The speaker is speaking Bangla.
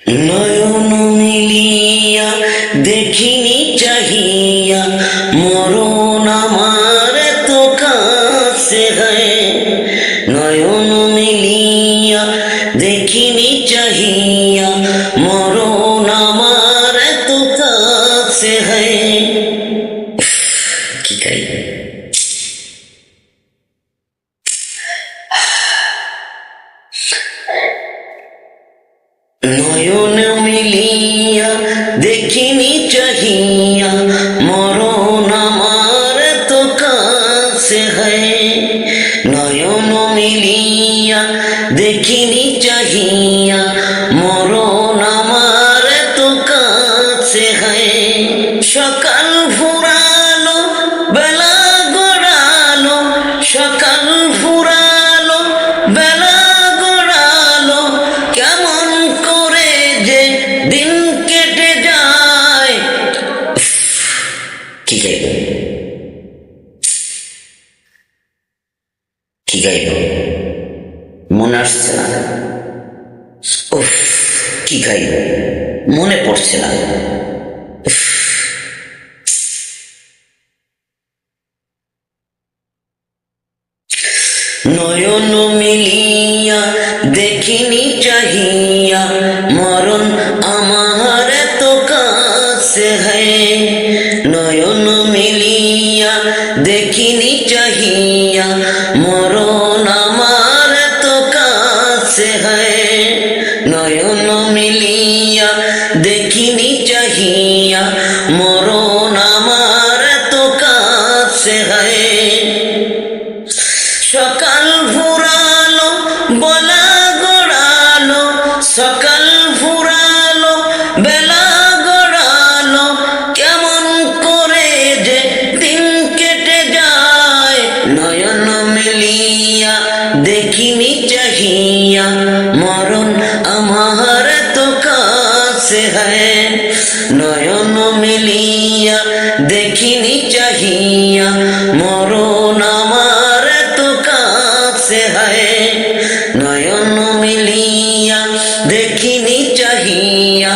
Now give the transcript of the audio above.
নয়ন মিলিয়া দেখিনি চাহিয়া মরণ আমার এত কাছে হয়। নয়ন মিলিয়া দেখিনি চাহিয়া মরণ আমার এত কাছে হয়। কি গাই নয়ন মিলিয়া দেখিনি চাহিয়া মরণ আমার তো কাছে হয়। নয়ন মিলিয়া দেখিনি চাহিয়া মরণ আমার তো কাছে হয়। সকাল ফুরালো বেলা গড়ালো, সকাল ফুরালো বেলা গড়ালো, কেমন করে যে দিন কেটে যায়। কি গাইব কি গাইব মনে আসছে না। উফ, কি গাইব মনে পড়ছে না। নয়ন মিলিয়া দেখিনি চাহিয়া মরণ আমার এত কাছে হয়। নয়ন মিলিয়া দেখিনি চাহিয়া মরণ আমার এত কাছে হয়। নয়ন মিলিয়া দেখিনি চাহিয়া মরণ আমার এত কাছে হয়। সকাল ফুরালো বলা গড়ালো, সকাল ফুরালো বেলা গড়ালো, কেমন করে যে দিন কেটে যায়। নয়ন মিলিয়া দেখিনি চাহিয়া মরণ আমার তো কাছে হয়। নয়ন মিলিয়া দেখিনি চাহিয়া মরণ আমার তো কাছে হয়। নয়ন মিলিয়া দেখিনি চাহিয়া